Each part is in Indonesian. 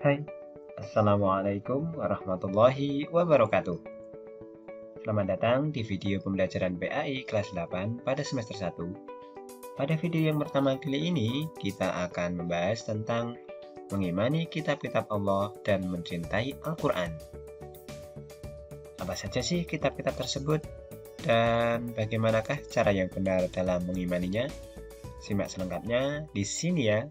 Hai, Assalamualaikum warahmatullahi wabarakatuh. Selamat datang di video pembelajaran PAI kelas 8 pada semester 1. Pada video yang pertama kali ini, kita akan membahas tentang mengimani kitab-kitab Allah dan mencintai Al-Quran. Apa saja sih kitab-kitab tersebut? Dan bagaimanakah cara yang benar dalam mengimaninya? Simak selengkapnya di sini ya.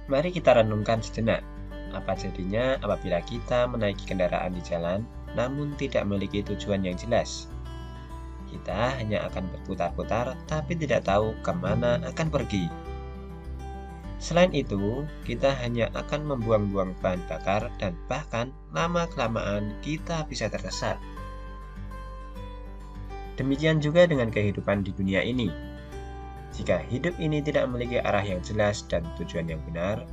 Mari kita renungkan sejenak, apa jadinya apabila kita menaiki kendaraan di jalan, namun tidak memiliki tujuan yang jelas. Kita hanya akan berputar-putar, tapi tidak tahu kemana akan pergi. Selain itu, kita hanya akan membuang-buang bahan bakar dan bahkan lama-kelamaan kita bisa tersesat. Demikian juga dengan kehidupan di dunia ini. Jika hidup ini tidak memiliki arah yang jelas dan tujuan yang benar,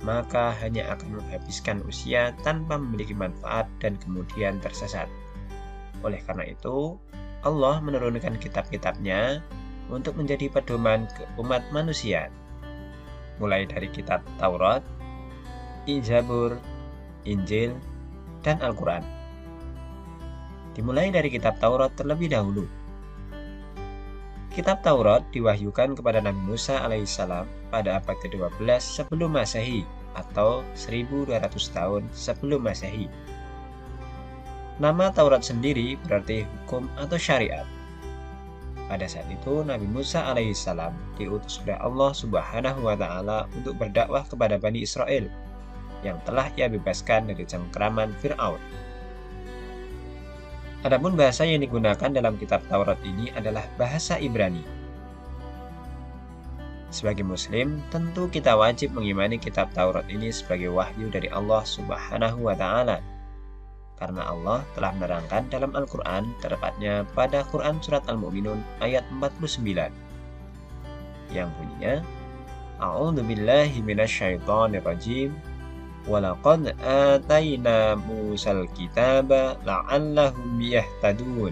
maka hanya akan menghabiskan usia tanpa memiliki manfaat dan kemudian tersesat. Oleh karena itu, Allah menurunkan kitab-kitabnya untuk menjadi pedoman ke umat manusia. Mulai dari kitab Taurat, Zabur, Injil, dan Al-Quran. Dimulai dari kitab Taurat terlebih dahulu. Kitab Taurat diwahyukan kepada Nabi Musa alaihissalam pada abad ke-12 sebelum Masehi atau 1200 tahun sebelum Masehi. Nama Taurat sendiri berarti hukum atau syariat. Pada saat itu Nabi Musa alaihissalam diutus oleh Allah Subhanahu wa taala untuk berdakwah kepada Bani Israel yang telah ia bebaskan dari cengkraman Fir'aun. Adapun bahasa yang digunakan dalam kitab Taurat ini adalah bahasa Ibrani. Sebagai Muslim, tentu kita wajib mengimani kitab Taurat ini sebagai wahyu dari Allah Subhanahu wa Ta'ala. Karena Allah telah menerangkan dalam Al-Quran, tepatnya pada Quran Surat Al-Mu'minun ayat 49, yang bunyinya, A'udzu billahi minasyaitonir rajim. Walaqad atayna Musal kitaba la'allahum yahtadun.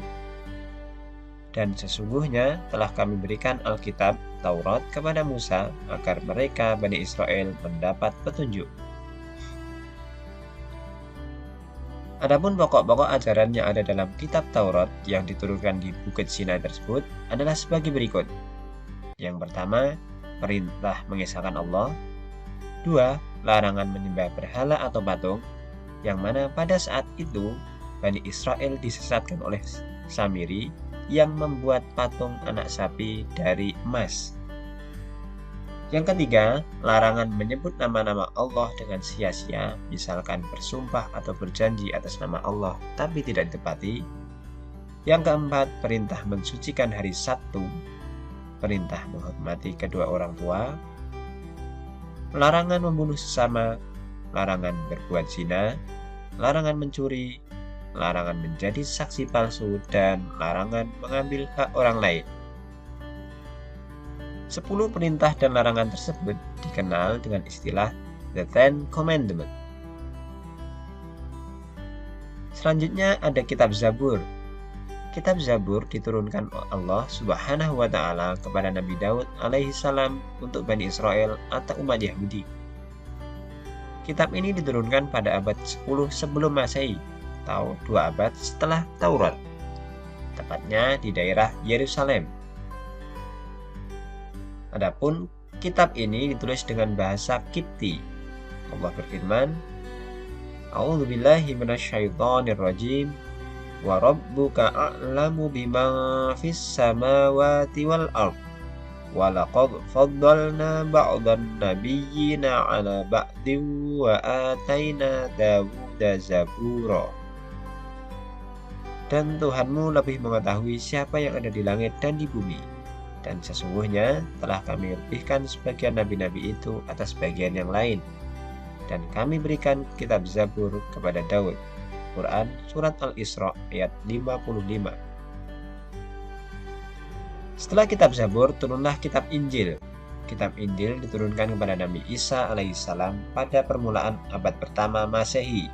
Dan sesungguhnya telah kami berikan Alkitab Taurat kepada Musa agar mereka Bani Israel mendapat petunjuk. Adapun pokok-pokok ajaran yang ada dalam kitab Taurat yang diturunkan di Bukit Sinai tersebut adalah sebagai berikut. Yang pertama, perintah mengesahkan Allah. 2. Larangan menyembah berhala atau patung, yang mana pada saat itu Bani Israel disesatkan oleh Samiri yang membuat patung anak sapi dari emas. Yang ketiga, larangan menyebut nama-nama Allah dengan sia-sia, misalkan bersumpah atau berjanji atas nama Allah tapi tidak ditepati. Yang keempat, perintah mensucikan hari Sabtu, perintah menghormati kedua orang tua, larangan membunuh sesama, larangan berbuat zina, larangan mencuri, larangan menjadi saksi palsu, dan larangan mengambil hak orang lain. 10 perintah dan larangan tersebut dikenal dengan istilah The Ten Commandments. Selanjutnya ada kitab Zabur. Kitab Zabur diturunkan Allah Subhanahu wa taala kepada Nabi Daud alaihissalam untuk Bani Israel atau umat Yahudi. Kitab ini diturunkan pada abad 10 sebelum Masehi, atau 2 abad setelah Taurat, tepatnya di daerah Yerusalem. Adapun kitab ini ditulis dengan bahasa Kipti. Allah berfirman, A'udzu billahi minasyaitonir rajim. Wa rabbuka a'lamu bima fis samawati wal ard. Wa laqad faddalna ba'dhan nabiyyina 'ala ba'din wa ataina Dawuda zabura. Dan Tuhanmu lebih mengetahui siapa yang ada di langit dan di bumi. Dan sesungguhnya telah kami lebihkan sebagian nabi-nabi itu atas bagian yang lain. Dan kami berikan kitab Zabur kepada Daud. Quran Surat Al-Isra ayat 55. Setelah kitab Zabur, turunlah kitab Injil. Kitab Injil diturunkan kepada Nabi Isa alaihissalam pada permulaan abad pertama Masehi,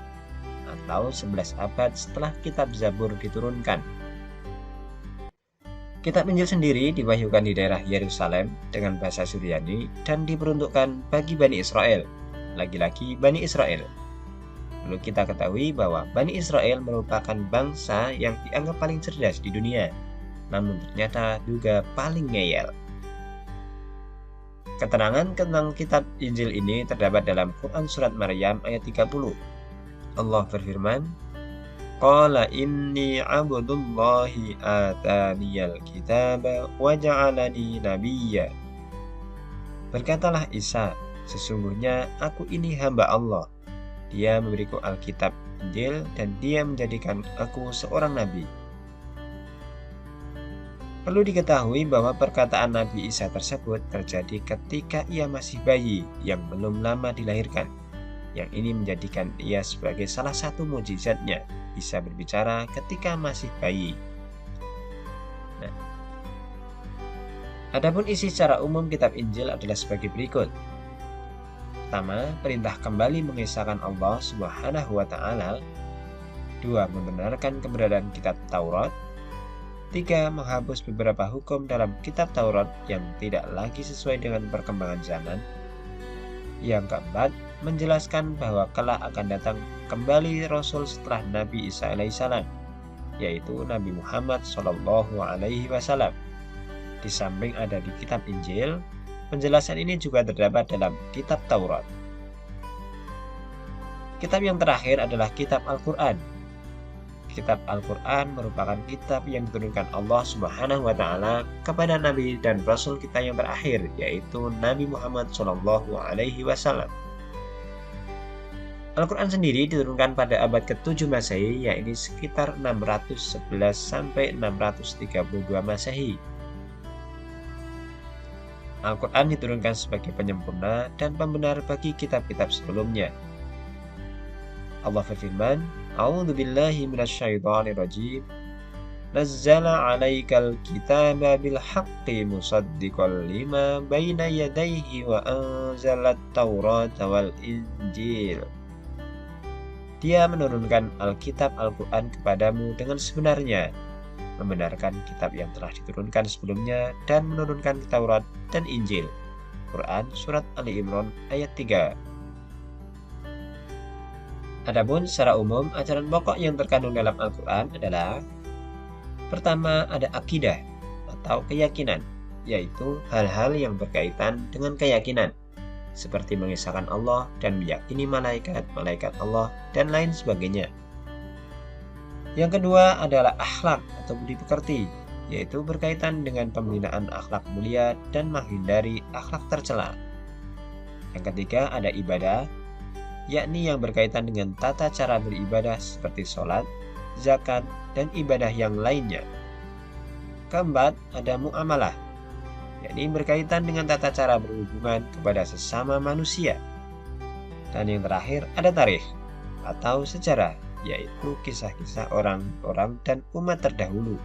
atau 11 abad setelah kitab Zabur diturunkan. Kitab Injil sendiri diwahyukan di daerah Yerusalem dengan bahasa Suryani dan diperuntukkan bagi Bani Israel, lagi-lagi Bani Israel. Perlu kita ketahui bahwa Bani Israel merupakan bangsa yang dianggap paling cerdas di dunia, namun ternyata juga paling ngeyel. Keterangan tentang kitab Injil ini terdapat dalam Quran Surat Maryam ayat 30. Allah berfirman, Qala inni abdullahi ataniyal kitaba wa ja'alani nabiyya. Berkatalah Isa, sesungguhnya aku ini hamba Allah. Dia memberiku Alkitab Injil dan dia menjadikan aku seorang nabi. Perlu diketahui bahwa perkataan Nabi Isa tersebut terjadi ketika ia masih bayi yang belum lama dilahirkan. Yang ini menjadikan ia sebagai salah satu mukjizatnya, bisa berbicara ketika masih bayi. Nah, adapun isi secara umum kitab Injil adalah sebagai berikut. Pertama, perintah kembali mengesahkan Allah Subhanahu wa Ta'ala. 2. Membenarkan keberadaan kitab Taurat. 3. Menghapus beberapa hukum dalam kitab Taurat yang tidak lagi sesuai dengan perkembangan zaman. Yang keempat, menjelaskan bahwa kelak akan datang kembali Rasul setelah Nabi Isa alaihissalam, yaitu Nabi Muhammad Shallallahu alaihi wasallam. Di samping ada di kitab Injil, penjelasan ini juga terdapat dalam kitab Taurat. Kitab yang terakhir adalah kitab Al-Quran. Kitab Al-Quran merupakan kitab yang diturunkan Allah Subhanahu wa Ta'ala kepada Nabi dan Rasul kita yang terakhir, yaitu Nabi Muhammad Shallallahu alaihi wasallam. Al-Quran sendiri diturunkan pada abad ke-7 Masehi, yaitu sekitar 611 sampai 632 Masehi. Al-Quran diturunkan sebagai penyempurna dan pembenar bagi kitab-kitab sebelumnya. Allah berfirman, A'udzu billahi minasyaitonir rajim. Nazzala 'alaikal kitaba bil haqqi musaddiqan lima baina yadayhi wa anzalat taurata wal injil. Dia menurunkan Alkitab Al-Quran kepadamu dengan sebenarnya, membenarkan kitab yang telah diturunkan sebelumnya dan menurunkan Taurat dan Injil. Quran Surat Ali Imran ayat 3. Adapun secara umum, ajaran pokok yang terkandung dalam Al-Quran adalah: pertama, ada akidah atau keyakinan, yaitu hal-hal yang berkaitan dengan keyakinan, seperti mengisahkan Allah dan meyakini malaikat Allah, dan lain sebagainya. Yang kedua adalah akhlak atau budi pekerti, yaitu berkaitan dengan pembinaan akhlak mulia dan menghindari akhlak tercela. Yang ketiga ada ibadah, yakni yang berkaitan dengan tata cara beribadah seperti sholat, zakat, dan ibadah yang lainnya. Keempat, ada muamalah, yakni berkaitan dengan tata cara berhubungan kepada sesama manusia. Dan yang terakhir, ada tarikh atau sejarah, yaitu kisah-kisah orang-orang dan umat terdahulu.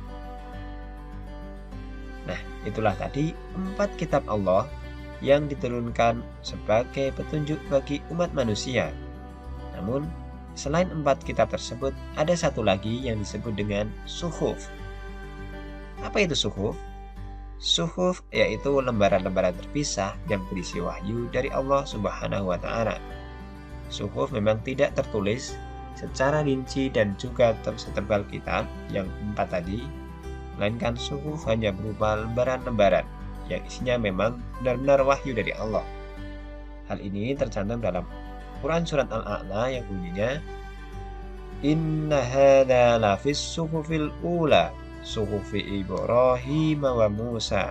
Nah, itulah tadi 4 kitab Allah yang diturunkan sebagai petunjuk bagi umat manusia. Namun, selain 4 kitab tersebut, ada satu lagi yang disebut dengan suhuf. Apa itu suhuf? Suhuf yaitu lembaran-lembaran terpisah yang berisi wahyu dari Allah Subhanahu wa Ta'ala. Suhuf memang tidak tertulis secara rinci dan juga setebal kitab yang 4 tadi, melainkan suhuf hanya berupa lembaran-lembaran yang isinya memang benar-benar wahyu dari Allah. Hal ini tercantum dalam Quran Surat Al-A'la yang bunyinya, Inna hadza lafis suhufil ula suhufi Ibrahim wa Musa.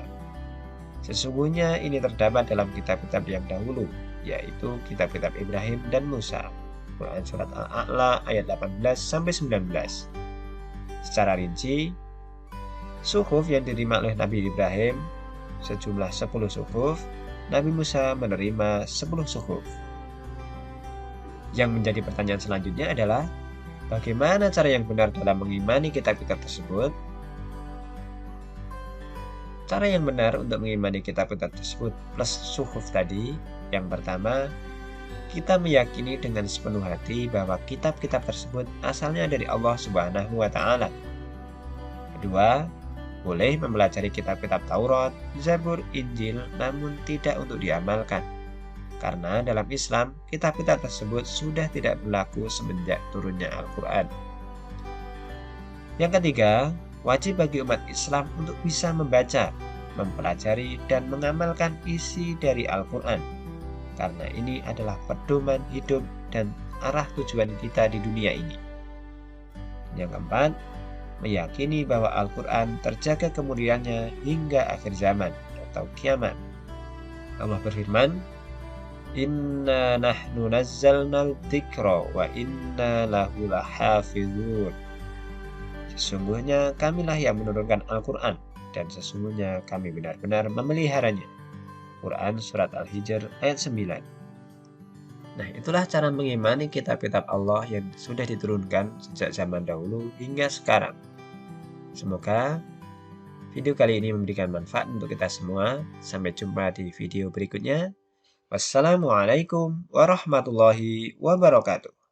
Sesungguhnya ini terdapat dalam kitab-kitab yang dahulu, yaitu kitab-kitab Ibrahim dan Musa. Quran Surat Al-A'la ayat 18-19. Secara rinci, suhuf yang diterima oleh Nabi Ibrahim sejumlah 10 suhuf, Nabi Musa menerima 10 suhuf. Yang menjadi pertanyaan selanjutnya adalah, bagaimana cara yang benar dalam mengimani kitab-kitab tersebut? Cara yang benar untuk mengimani kitab-kitab tersebut plus suhuf tadi, yang pertama, kita meyakini dengan sepenuh hati bahwa kitab-kitab tersebut asalnya dari Allah Subhanahu wa Ta'ala. Kedua, Boleh mempelajari kitab-kitab Taurat, Zabur, Injil, namun tidak untuk diamalkan. Karena dalam Islam, kitab-kitab tersebut sudah tidak berlaku semenjak turunnya Al-Quran. Yang ketiga, wajib bagi umat Islam untuk bisa membaca, mempelajari, dan mengamalkan isi dari Al-Quran. Karena ini adalah pedoman hidup dan arah tujuan kita di dunia ini. Yang keempat, meyakini bahwa Al-Quran terjaga kemuliaannya hingga akhir zaman atau kiamat. Allah berfirman, "Inna nahnu nazzalnal dzikra wa inna lahu lahafizun." Sesungguhnya kamilah yang menurunkan Al-Quran dan sesungguhnya kami benar-benar memeliharanya. Quran Surat Al-Hijr ayat 9. Nah, itulah cara mengimani kitab-kitab Allah yang sudah diturunkan sejak zaman dahulu hingga sekarang. Semoga video kali ini memberikan manfaat untuk kita semua. Sampai jumpa di video berikutnya. Wassalamualaikum warahmatullahi wabarakatuh.